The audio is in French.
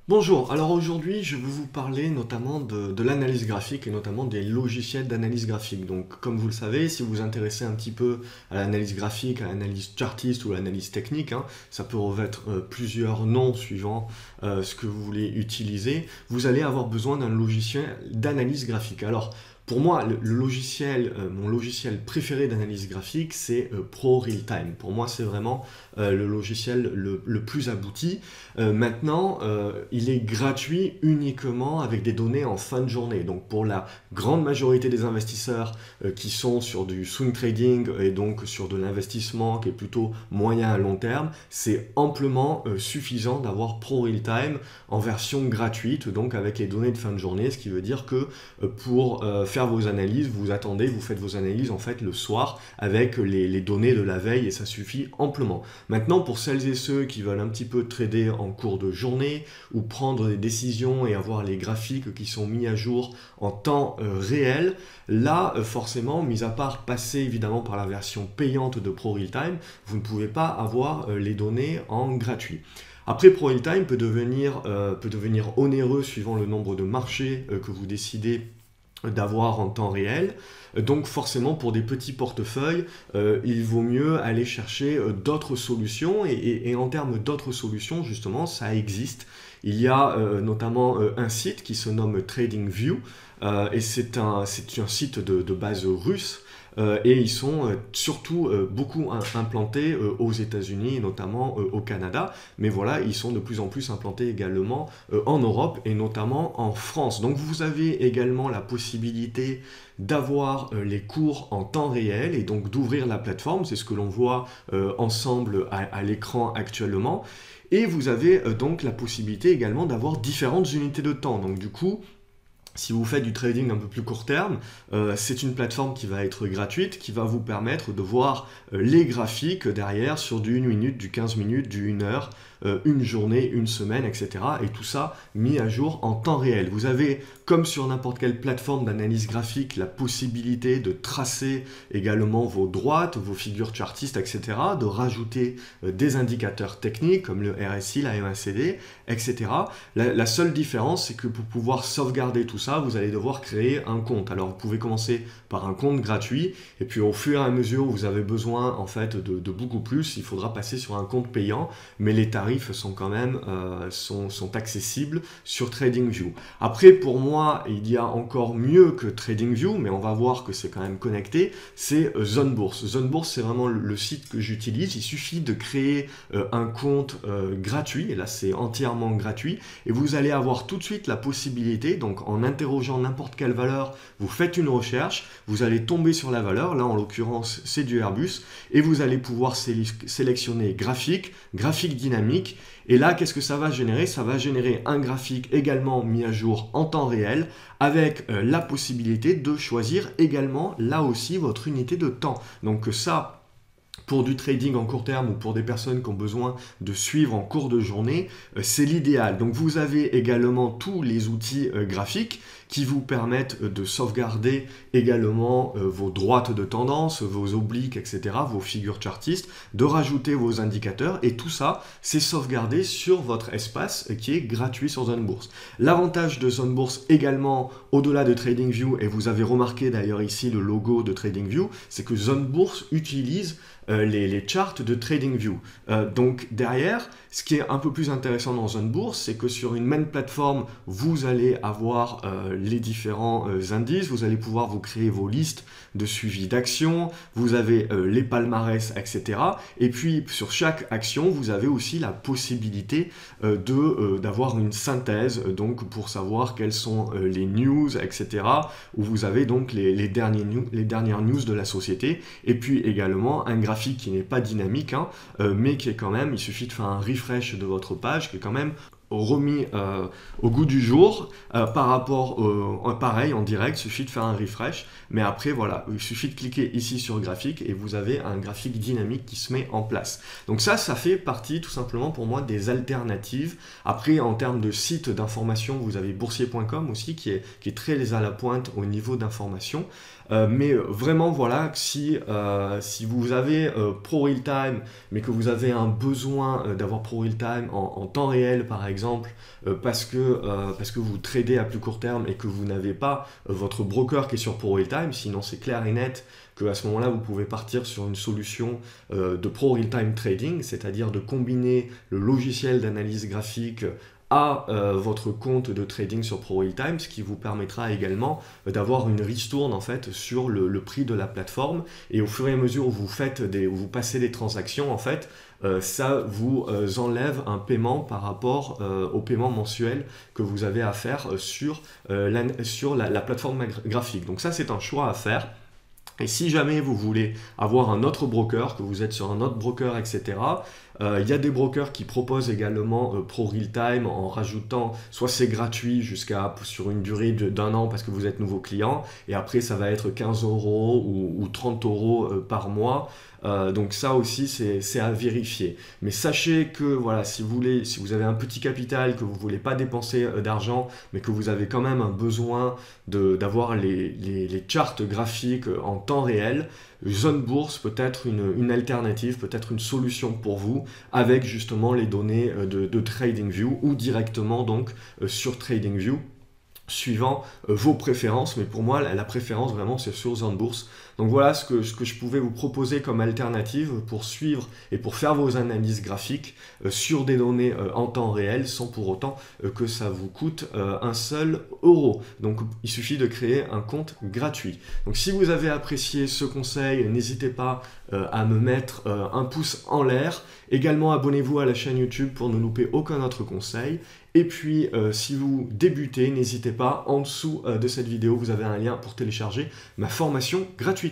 Bonjour, alors aujourd'hui je vais vous parler notamment de l'analyse graphique et notamment des logiciels d'analyse graphique. Donc comme vous le savez, si vous vous intéressez un petit peu à l'analyse graphique, à l'analyse chartiste ou à l'analyse technique, ça peut revêtre plusieurs noms suivant ce que vous voulez utiliser, vous allez avoir besoin d'un logiciel d'analyse graphique. Alors pour moi, le logiciel, mon logiciel préféré d'analyse graphique, c'est ProRealTime. Pour moi, c'est vraiment le logiciel le plus abouti. Maintenant, il est gratuit uniquement avec des données en fin de journée. Donc pour la grande majorité des investisseurs qui sont sur du swing trading et donc sur de l'investissement qui est plutôt moyen à long terme, c'est amplement suffisant d'avoir ProRealTime en version gratuite, donc avec les données de fin de journée, ce qui veut dire que pour faire vos analyses, vous attendez, vous faites vos analyses en fait le soir avec les données de la veille et ça suffit amplement. Maintenant, pour celles et ceux qui veulent un petit peu trader en cours de journée ou prendre des décisions et avoir les graphiques qui sont mis à jour en temps réel, là, forcément, mis à part passer évidemment par la version payante de ProRealTime, vous ne pouvez pas avoir les données en gratuit. Après, ProRealTime peut devenir onéreux suivant le nombre de marchés que vous décidez d'avoir en temps réel. Donc forcément pour des petits portefeuilles, il vaut mieux aller chercher d'autres solutions et en termes d'autres solutions justement ça existe. Il y a notamment un site qui se nomme TradingView et c'est un site de base russe. Et ils sont surtout beaucoup implantés aux États-Unis et notamment au Canada. Mais voilà, ils sont de plus en plus implantés également en Europe et notamment en France. Donc vous avez également la possibilité d'avoir les cours en temps réel et donc d'ouvrir la plateforme. C'est ce que l'on voit ensemble à l'écran actuellement. Et vous avez donc la possibilité également d'avoir différentes unités de temps. Donc du coup, si vous faites du trading un peu plus court terme, c'est une plateforme qui va être gratuite, qui va vous permettre de voir les graphiques derrière sur du 1 minute, du 15 minutes, du 1 heure, une journée, une semaine, etc. Et tout ça mis à jour en temps réel. Vous avez, comme sur n'importe quelle plateforme d'analyse graphique, la possibilité de tracer également vos droites, vos figures chartistes, etc. De rajouter des indicateurs techniques comme le RSI, la MACD, etc. La seule différence, c'est que pour pouvoir sauvegarder tout ça, vous allez devoir créer un compte. Alors vous pouvez commencer par un compte gratuit et puis au fur et à mesure où vous avez besoin en fait de beaucoup plus, il faudra passer sur un compte payant, mais les tarifs sont quand même sont accessibles sur TradingView. Après pour moi, il y a encore mieux que TradingView, mais on va voir que c'est quand même connecté, c'est ZoneBourse. ZoneBourse, c'est vraiment le site que j'utilise. Il suffit de créer un compte gratuit, et là c'est entièrement gratuit, et vous allez avoir tout de suite la possibilité, donc en interrogeant n'importe quelle valeur, vous faites une recherche, vous allez tomber sur la valeur, là en l'occurrence c'est du Airbus, et vous allez pouvoir sélectionner graphique, graphique dynamique, et là qu'est-ce que ça va générer? Ça va générer un graphique également mis à jour en temps réel, avec la possibilité de choisir également là aussi votre unité de temps. Donc ça, pour du trading en court terme ou pour des personnes qui ont besoin de suivre en cours de journée, c'est l'idéal. Donc vous avez également tous les outils graphiques qui vous permettent de sauvegarder également vos droites de tendance, vos obliques, etc., vos figures chartistes, de rajouter vos indicateurs et tout ça, c'est sauvegardé sur votre espace qui est gratuit sur ZoneBourse. L'avantage de ZoneBourse également, au-delà de TradingView, et vous avez remarqué d'ailleurs ici le logo de TradingView, c'est que ZoneBourse utilise les charts de TradingView. Donc derrière, ce qui est un peu plus intéressant dans ZoneBourse, c'est que sur une même plateforme, vous allez avoir les différents indices, vous allez pouvoir vous créer vos listes de suivi d'actions, vous avez les palmarès, etc. Et puis sur chaque action, vous avez aussi la possibilité d'avoir une synthèse, donc pour savoir quelles sont les news, etc. Où vous avez donc les dernières news de la société, et puis également un graphique qui n'est pas dynamique, mais qui est quand même, il suffit de faire un refresh de votre page, qui est quand même remis au goût du jour par rapport pareil en direct, il suffit de faire un refresh, mais après voilà, il suffit de cliquer ici sur graphique et vous avez un graphique dynamique qui se met en place. Donc ça fait partie tout simplement pour moi des alternatives. Après en termes de site d'information, vous avez boursier.com aussi qui est très à la pointe au niveau d'information. Mais vraiment voilà, si vous avez ProRealTime mais que vous avez un besoin d'avoir ProRealTime en temps réel par exemple, exemple, parce que vous tradez à plus court terme et que vous n'avez pas votre broker qui est sur ProRealTime, sinon c'est clair et net qu'à ce moment-là, vous pouvez partir sur une solution de ProRealTime Trading, c'est-à-dire de combiner le logiciel d'analyse graphique à votre compte de trading sur ProRealTime, ce qui vous permettra également d'avoir une ristourne en fait sur le prix de la plateforme. Et au fur et à mesure où vous passez des transactions, en fait, ça vous enlève un paiement par rapport au paiement mensuel que vous avez à faire sur la plateforme graphique. Donc ça, c'est un choix à faire. Et si jamais vous voulez avoir un autre broker, que vous êtes sur un autre broker, etc., il y a des brokers qui proposent également ProRealTime en rajoutant, soit c'est gratuit sur une durée d'1 an parce que vous êtes nouveau client, et après ça va être 15 € ou 30 € par mois. Donc ça aussi c'est à vérifier. Mais sachez que voilà, si vous avez un petit capital, que vous ne voulez pas dépenser d'argent, mais que vous avez quand même un besoin d'avoir les charts graphiques en temps réel, Zone Bourse peut être une alternative, peut être une solution pour vous, avec justement les données de TradingView ou directement donc sur TradingView, suivant vos préférences, mais pour moi la préférence vraiment c'est sur Zone Bourse. Donc voilà ce que je pouvais vous proposer comme alternative pour suivre et pour faire vos analyses graphiques sur des données en temps réel sans pour autant que ça vous coûte un seul euro. Donc il suffit de créer un compte gratuit. Donc si vous avez apprécié ce conseil, n'hésitez pas à me mettre un pouce en l'air. Également abonnez-vous à la chaîne YouTube pour ne louper aucun autre conseil. Et puis, si vous débutez, n'hésitez pas, en dessous de cette vidéo, vous avez un lien pour télécharger ma formation gratuite.